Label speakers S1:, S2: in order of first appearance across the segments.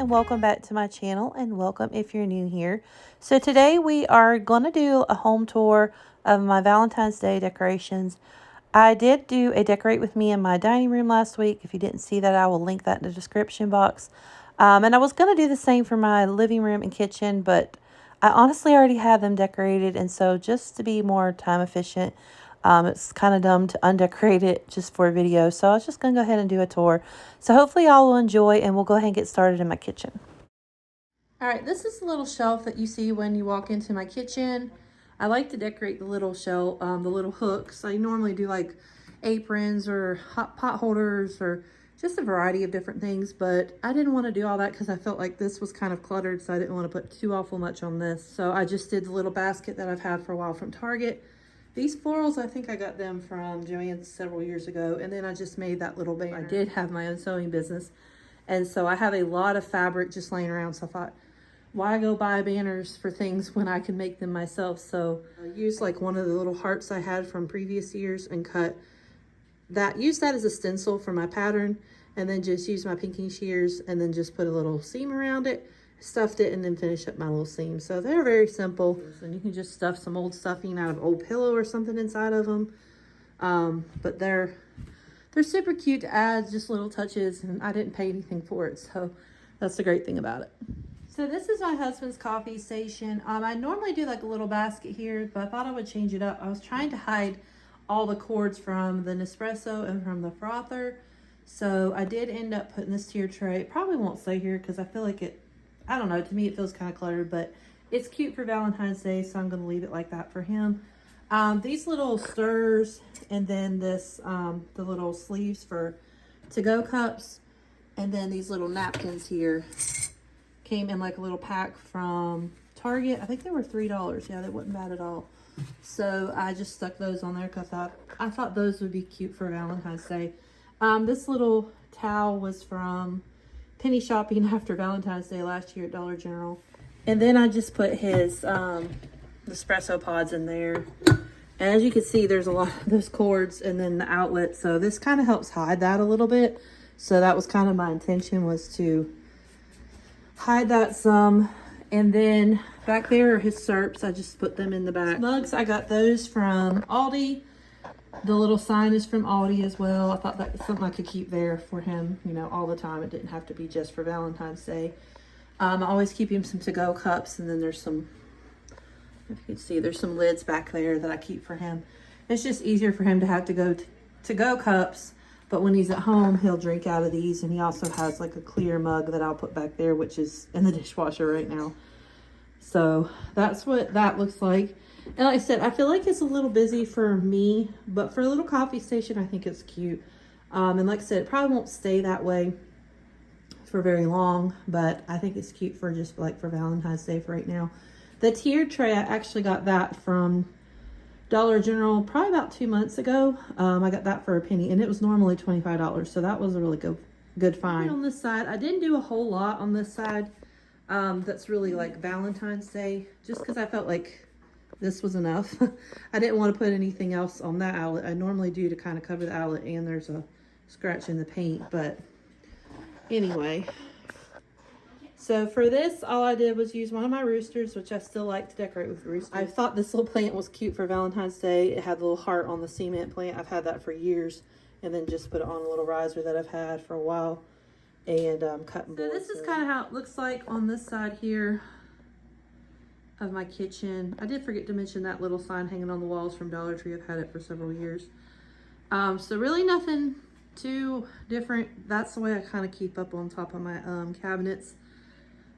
S1: and welcome back to my channel, and welcome if you're new here. So today we are going to do a home tour of my Valentine's Day decorations. I did do a decorate with me in my dining room last week. If you didn't see that, I will link that in the description box. And I was going to do the same for my living room and kitchen, but I honestly already have them decorated, and so just to be more time efficient, it's kind of dumb to undecorate it just for a video, so I was just going to go ahead and do a tour. So hopefully y'all will enjoy, and we'll go ahead and get started in my kitchen. All right, this is the little shelf that you see when you walk into my kitchen. I like to decorate the little shelf, the little hooks. I normally do like aprons or hot pot holders or just a variety of different things, but I didn't want to do all that because I felt like this was kind of cluttered, so I didn't want to put too awful much on this. So I just did the little basket that I've had for a while from Target. These florals, I think I got them from Joann's several years ago, and then I just made that little banner. I did have my own sewing business, and so I have a lot of fabric just laying around, so I thought, why go buy banners for things when I can make them myself? So I used like one of the little hearts I had from previous years and cut that, used that as a stencil for my pattern, and then just used my pinking shears and then just put a little seam around it, stuffed it, and then finished up my little seam. So they're very simple, and you can just stuff some old stuffing out of old pillow or something inside of them. But they're super cute to add, just little touches, and I didn't pay anything for it, so that's the great thing about it. So this is my husband's coffee station. I normally do like a little basket here, but I thought I would change it up. I was trying to hide all the cords from the Nespresso and from the frother, so I did end up putting this tier tray. It probably won't stay here because I feel like it, I don't know, to me it feels kind of cluttered, but it's cute for Valentine's Day, so I'm going to leave it like that for him. These little stirrers, and then this, the little sleeves for to-go cups, and then these little napkins here came in like a little pack from Target. I think they were $3. Yeah, they wasn't bad at all. So I just stuck those on there because I thought those would be cute for Valentine's Day. This little towel was from penny shopping after Valentine's Day last year at Dollar General. And then I just put his espresso pods in there. And as you can see, there's a lot of those cords and then the outlet. So this kind of helps hide that a little bit. So that was kind of my intention, was to hide that some. And then back there are his SERPs. I just put them in the back. Mugs, I got those from Aldi. The little sign is from Aldi as well. I thought that was something I could keep there for him, you know, all the time. It didn't have to be just for Valentine's Day. I always keep him some to-go cups, and then there's some, if you can see, there's some lids back there that I keep for him. It's just easier for him to have to-go cups, but when he's at home, he'll drink out of these, and he also has like a clear mug that I'll put back there, which is in the dishwasher right now. So that's what that looks like. And like I said, I feel like it's a little busy for me, but for a little coffee station, I think it's cute. And like I said, it probably won't stay that way for very long, but I think it's cute for just like for Valentine's Day for right now. The tiered tray, I actually got that from Dollar General probably about 2 months ago. I got that for a penny, and it was normally $25, so that was a really good find. On this side, I didn't do a whole lot on this side. That's really like Valentine's Day, just because I felt like this was enough. I didn't want to put anything else on that outlet. I normally do to kind of cover the outlet, and there's a scratch in the paint, but anyway. So for this, all I did was use one of my roosters, which I still like to decorate with roosters. I thought this little plant was cute for Valentine's Day. It had a little heart on the cement plant. I've had that for years, and then just put it on a little riser that I've had for a while, and cutting boards. So this is kind of how it looks like on this side here of my kitchen. I did forget to mention that little sign hanging on the walls from Dollar Tree. I've had it for several years. So really nothing too different. That's the way I kind of keep up on top of my cabinets.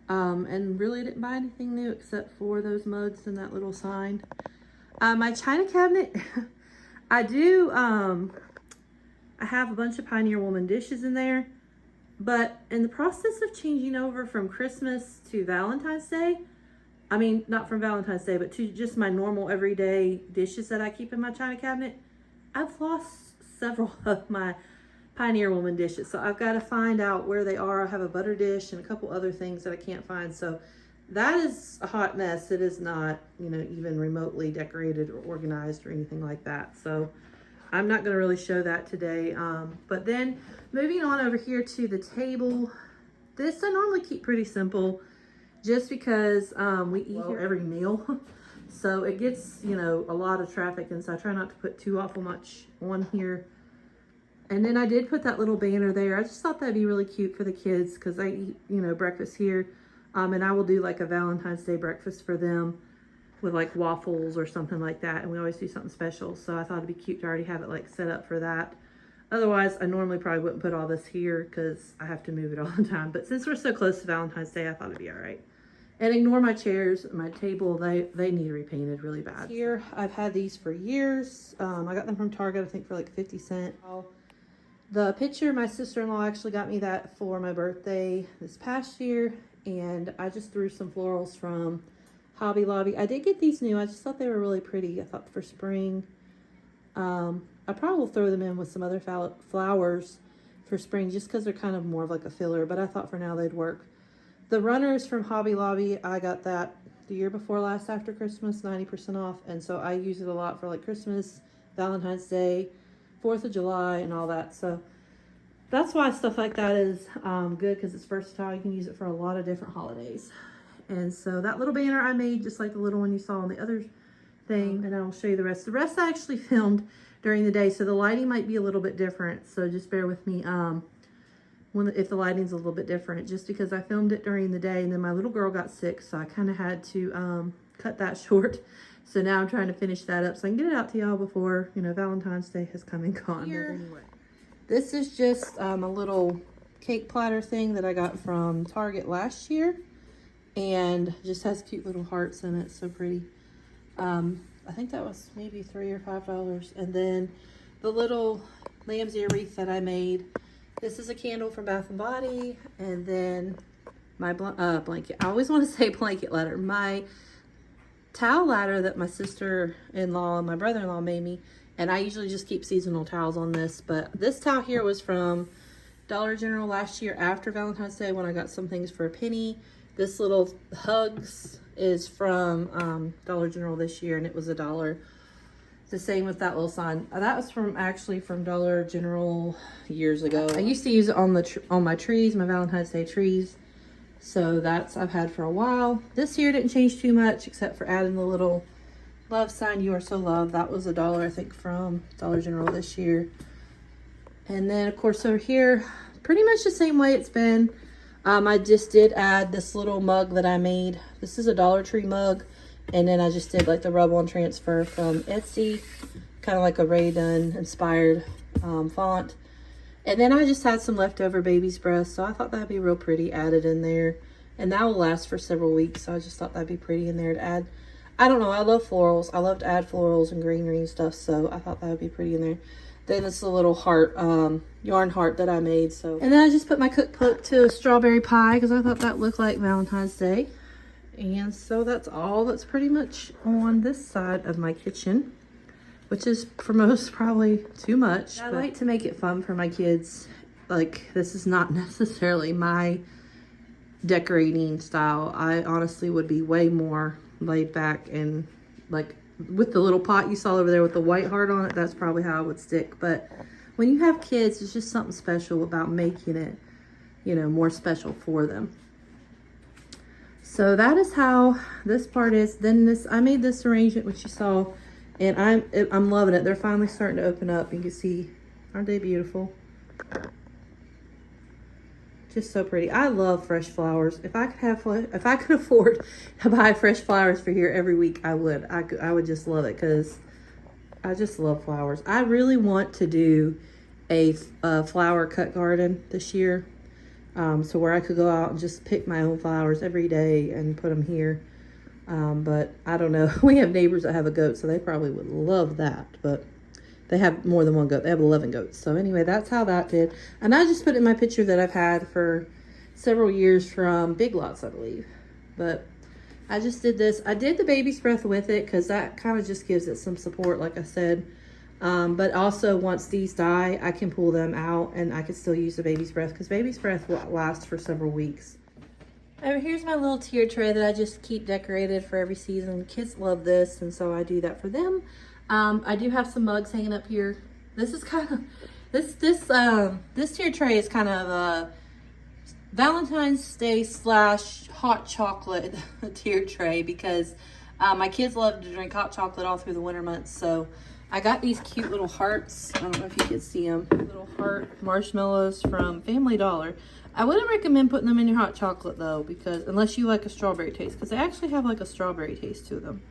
S1: And really didn't buy anything new except for those mugs and that little sign. My china cabinet, I have a bunch of Pioneer Woman dishes in there, but in the process of changing over from Christmas to Valentine's Day, I mean, not from Valentine's Day, but to just my normal everyday dishes that I keep in my china cabinet, I've lost several of my Pioneer Woman dishes. So I've got to find out where they are. I have a butter dish and a couple other things that I can't find. So that is a hot mess. It is not, you know, even remotely decorated or organized or anything like that. So I'm not going to really show that today. But then moving on over here to the table, This I normally keep pretty simple just because we eat here every meal. So it gets, you know, a lot of traffic, and so I try not to put too awful much on here. And then I did put that little banner there. I just thought that'd be really cute for the kids because I eat, you know, breakfast here. And I will do like a Valentine's Day breakfast for them with like waffles or something like that. And we always do something special. So I thought it'd be cute to already have it like set up for that. Otherwise, I normally probably wouldn't put all this here because I have to move it all the time. But since we're so close to Valentine's Day, I thought it'd be all right. And ignore my chairs, my table, they need repainted really bad. Here, I've had these for years. I got them from Target, I think for like 50 cents. The picture, my sister-in-law actually got me that for my birthday this past year. And I just threw some florals from Hobby Lobby. I did get these new. I just thought they were really pretty. I thought for spring. I probably will throw them in with some other flowers for spring just because they're kind of more of like a filler. But I thought for now they'd work. The runners from Hobby Lobby, I got that the year before last after Christmas, 90% off. And so I use it a lot for like Christmas, Valentine's Day, 4th of July, and all that. So that's why stuff like that is good, because it's versatile. You can use it for a lot of different holidays. And so that little banner I made, just like the little one you saw on the other thing, and I will show you the rest. The rest I actually filmed during the day, so the lighting might be a little bit different. So just bear with me if the lighting's a little bit different, just because I filmed it during the day, and then my little girl got sick, so I kind of had to cut that short. So now I'm trying to finish that up so I can get it out to y'all before, you know, Valentine's Day has come and gone. Here, anyway, this is just a little cake platter thing that I got from Target last year, and just has cute little hearts in it. So pretty. I think that was maybe $3 or $5. And then the little lamb's ear wreath that I made. This is a candle from Bath and Body, and then my blanket. I always want to say blanket ladder. My towel ladder that my sister-in-law and my brother-in-law made me, and I usually just keep seasonal towels on this, but this towel here was from Dollar General last year after Valentine's Day when I got some things for a penny. This little hugs is from Dollar General this year, and it was $1. The same with that little sign. That was actually from Dollar General years ago. I used to use it on my trees, my Valentine's Day trees. So that's I've had for a while. This year didn't change too much except for adding the little love sign, "You Are So Loved." That was $1, I think, from Dollar General this year. And then of course over here, pretty much the same way it's been. I just did add this little mug that I made. This is a Dollar Tree mug. And then I just did like the rub-on transfer from Etsy, kind of like a Rae Dunn inspired font. And then I just had some leftover baby's breath, so I thought that'd be real pretty added in there. And that will last for several weeks, so I just thought that'd be pretty in there to add. I don't know, I love florals. I love to add florals and greenery and stuff, so I thought that would be pretty in there. Then it's a little heart, yarn heart that I made. So, and then I just put my cookbook to a strawberry pie because I thought that looked like Valentine's Day. And so that's all that's pretty much on this side of my kitchen, which is for most probably too much. I like to make it fun for my kids. Like, this is not necessarily my decorating style. I honestly would be way more laid back, and like with the little pot you saw over there with the white heart on it, that's probably how I would stick. But when you have kids, it's just something special about making it, you know, more special for them. So that is how this part is. Then I made this arrangement, which you saw, and I'm loving it. They're finally starting to open up. You can see, aren't they beautiful? Just so pretty. I love fresh flowers. If I could afford to buy fresh flowers for here every week, I would. I would just love it because I just love flowers. I really want to do a flower cut garden this year. So where I could go out and just pick my own flowers every day and put them here. But I don't know. We have neighbors that have a goat, so they probably would love that. But they have more than one goat. They have 11 goats. So anyway, that's how that did. And I just put in my picture that I've had for several years from Big Lots, I believe. But I just did this. I did the baby's breath with it because that kind of just gives it some support, like I said. But also once these die, I can pull them out and I can still use the baby's breath because baby's breath will last for several weeks. And here's my little tier tray that I just keep decorated for every season. Kids love this, and so I do that for them. I do have some mugs hanging up here. This is kind of, this tier tray is kind of Valentine's Day slash hot chocolate tier tray because my kids love to drink hot chocolate all through the winter months. So I got these cute little hearts. I don't know if you can see them. Little heart marshmallows from Family Dollar. I wouldn't recommend putting them in your hot chocolate though, because unless you like a strawberry taste, because they actually have like a strawberry taste to them.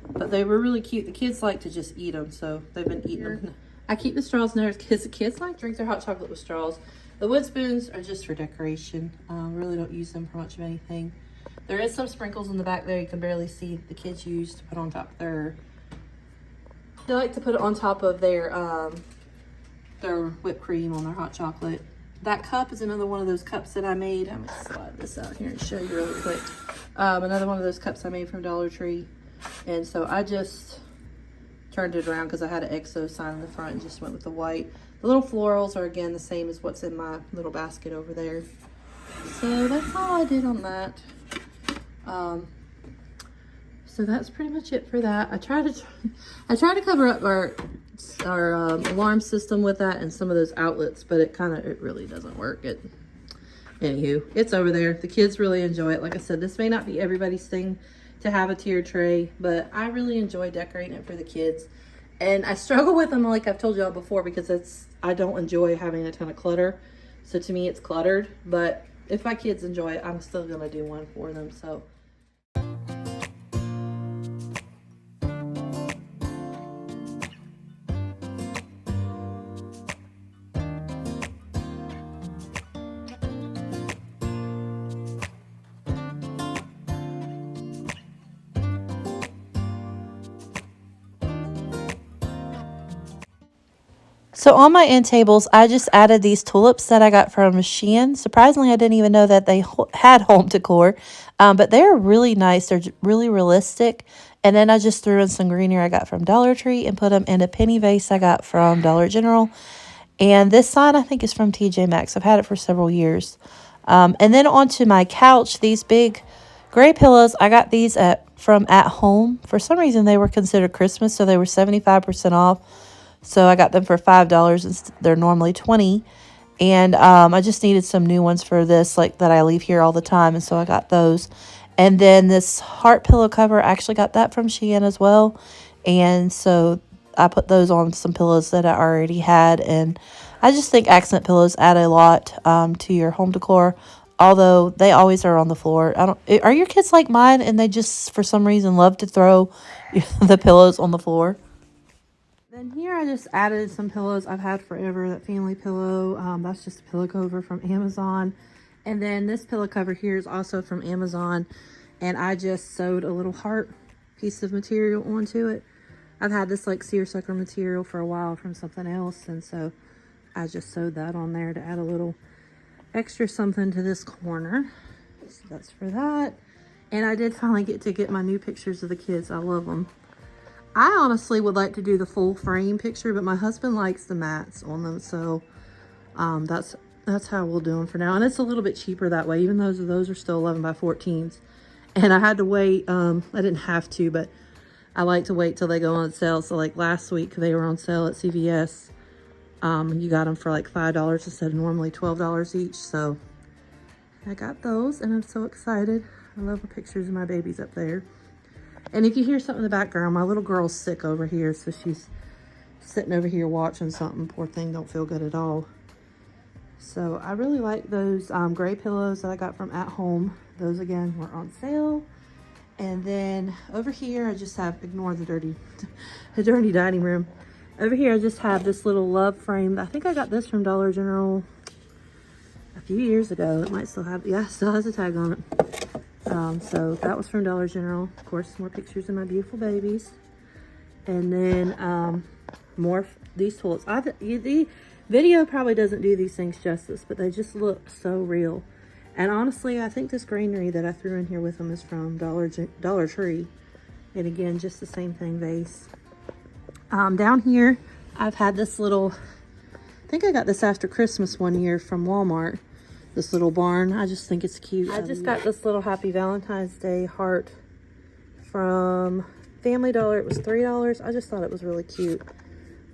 S1: But they were really cute. The kids like to just eat them, so they've been eating them. I keep the straws in there because the kids like to drink their hot chocolate with straws. The wood spoons are just for decoration. Really don't use them for much of anything. There is some sprinkles in the back there you can barely see the kids use to put on top of their... They like to put it on top of their whipped cream on their hot chocolate. That cup is another one of those cups that I made. I'm gonna slide this out here and show you really quick. Another one of those cups I made from Dollar Tree. And so I just turned it around because I had an XO sign in the front and just went with the white. The little florals are again the same as what's in my little basket over there. So that's all I did on that. So that's pretty much it for that. I try to cover up our alarm system with that and some of those outlets, but it really doesn't work. Anywho, it's over there. The kids really enjoy it. Like I said, this may not be everybody's thing to have a tiered tray, but I really enjoy decorating it for the kids. And I struggle with them, like I've told y'all before, because I don't enjoy having a ton of clutter. So to me, it's cluttered. But if my kids enjoy it, I'm still gonna do one for them. So. So on my end tables, I just added these tulips that I got from Shein. Surprisingly, I didn't even know that they had home decor, but they're really nice. They're really realistic. And then I just threw in some greenery I got from Dollar Tree and put them in a penny vase I got from Dollar General. And this sign I think is from TJ Maxx. I've had it for several years. And then onto my couch, these big gray pillows. I got these from At Home. For some reason, they were considered Christmas, so they were 75% off. So I got them for $5 and they're normally $20. And I just needed some new ones for this, like that I leave here all the time. And so I got those. And then this heart pillow cover, I actually got that from Shein as well. And so I put those on some pillows that I already had. And I just think accent pillows add a lot to your home decor. Although they always are on the floor. Are your kids like mine and they just, for some reason, love to throw the pillows on the floor? Then here I just added some pillows I've had forever. That family pillow, that's just a pillow cover from Amazon. And then this pillow cover here is also from Amazon. And I just sewed a little heart piece of material onto it. I've had this like seersucker material for a while from something else. And so I just sewed that on there to add a little extra something to this corner. So that's for that. And I did finally get to get my new pictures of the kids. I love them. I honestly would like to do the full frame picture, but my husband likes the mats on them, so that's how we'll do them for now. And it's a little bit cheaper that way, even though those are still 11 by 14s. And I had to wait. I didn't have to, but I like to wait till they go on sale. So like last week, they were on sale at CVS. You got them for like $5 instead of normally $12 each. So I got those, and I'm so excited. I love the pictures of my babies up there. And if you hear something in the background, my little girl's sick over here, so she's sitting over here watching something. Poor thing, don't feel good at all. So I really like those gray pillows that I got from At Home. Those, again, were on sale. And then over here, I just have, ignore the dirty dining room. Over here, I just have this little love frame. I think I got this from Dollar General a few years ago. It might still have, yeah, it still has a tag on it. So that was from Dollar General. Of course, more pictures of my beautiful babies. And then more these tulips. The video probably doesn't do these things justice, but they just look so real. And honestly, I think this greenery that I threw in here with them is from Dollar Tree. And again, just the same thing, vase. Down here, I've had this little, I think I got this after Christmas one year from Walmart. This little barn. I just think it's cute. I just got this little Happy Valentine's Day heart from Family Dollar. It was $3. I just thought it was really cute.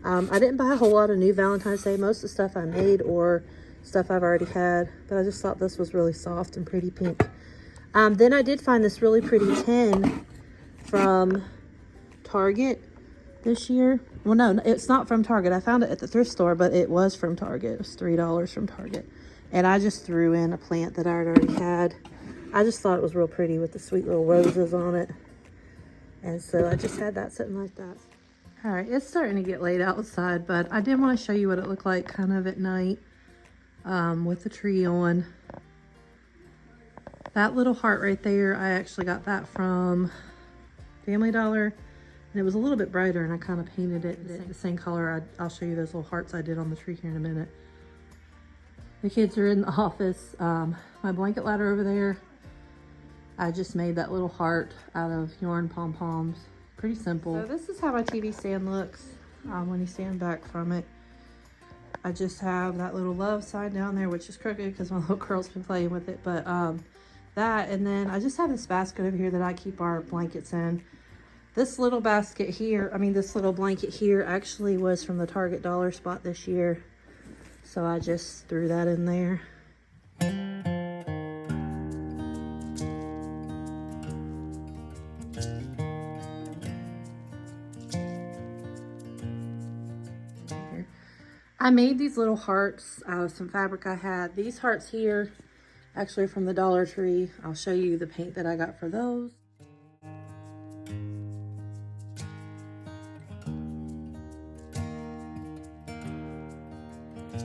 S1: I didn't buy a whole lot of new Valentine's Day. Most of the stuff I made or stuff I've already had, but I just thought this was really soft and pretty pink. Then I did find this really pretty tin from Target this year. Well, no, it's not from Target. I found it at the thrift store, but it was from Target. It was $3 from Target. And I just threw in a plant that I already had. I just thought it was real pretty with the sweet little roses on it. And so I just had that sitting like that. All right, it's starting to get late outside, but I did want to show you what it looked like kind of at night with the tree on. That little heart right there, I actually got that from Family Dollar. And it was a little bit brighter, and I kind of painted it the same color. I'll show you those little hearts I did on the tree here in a minute. The kids are in the office. My blanket ladder over there, I just made that little heart out of yarn pom-poms. Pretty simple. So this is how my TV stand looks when you stand back from it. I just have that little love sign down there, which is crooked because my little girl's been playing with it. But that, and then I just have this basket over here that I keep our blankets in. This little basket here, this little blanket here actually was from the Target dollar spot this year. So I just threw that in there. I made these little hearts out of some fabric I had. These hearts here, actually from the Dollar Tree. I'll show you the paint that I got for those.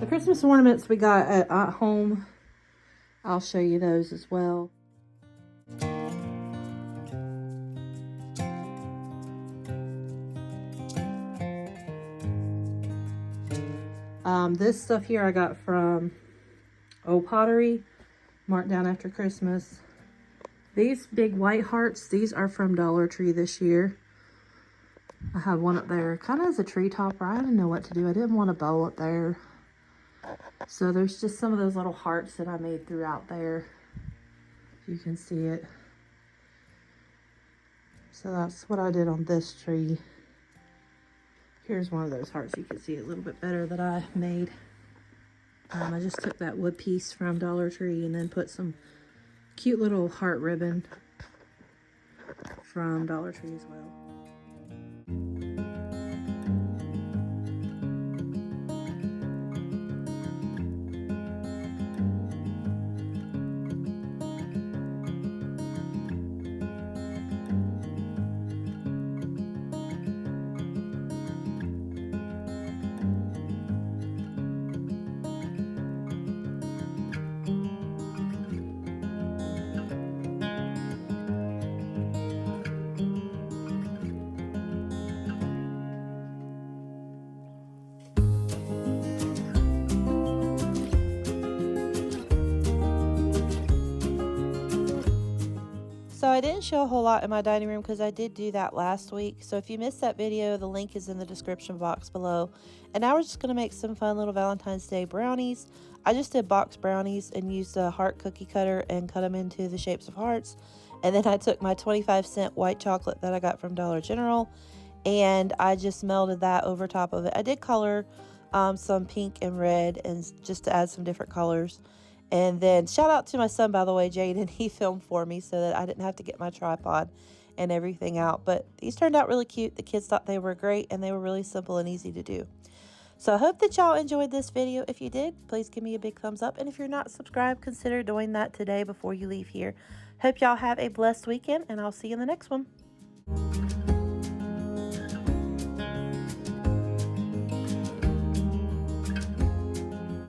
S1: The Christmas ornaments we got at home, I'll show you those as well. This stuff here I got from Old Pottery, marked down after Christmas. These big white hearts, these are from Dollar Tree this year. I have one up there, kind of as a tree topper. I didn't know what to do. I didn't want a bow up there. So there's just some of those little hearts that I made throughout there. You can see it. So that's what I did on this tree. Here's one of those hearts. You can see it a little bit better that I made. I just took that wood piece from Dollar Tree and then put some cute little heart ribbon from Dollar Tree as well. So I didn't show a whole lot in my dining room because I did do that last week. So if you missed that video, the link is in the description box below. And now we're just going to make some fun little Valentine's Day brownies. I just did box brownies and used a heart cookie cutter and cut them into the shapes of hearts. And then I took my 25-cent white chocolate that I got from Dollar General and I just melted that over top of it. I did color some pink and red and just to add some different colors. And then shout out to my son, by the way, Jaden. He filmed for me so that I didn't have to get my tripod and everything out. But these turned out really cute. The kids thought they were great and they were really simple and easy to do. So I hope that y'all enjoyed this video. If you did, please give me a big thumbs up. And if you're not subscribed, consider doing that today before you leave here. Hope y'all have a blessed weekend and I'll see you in the next one.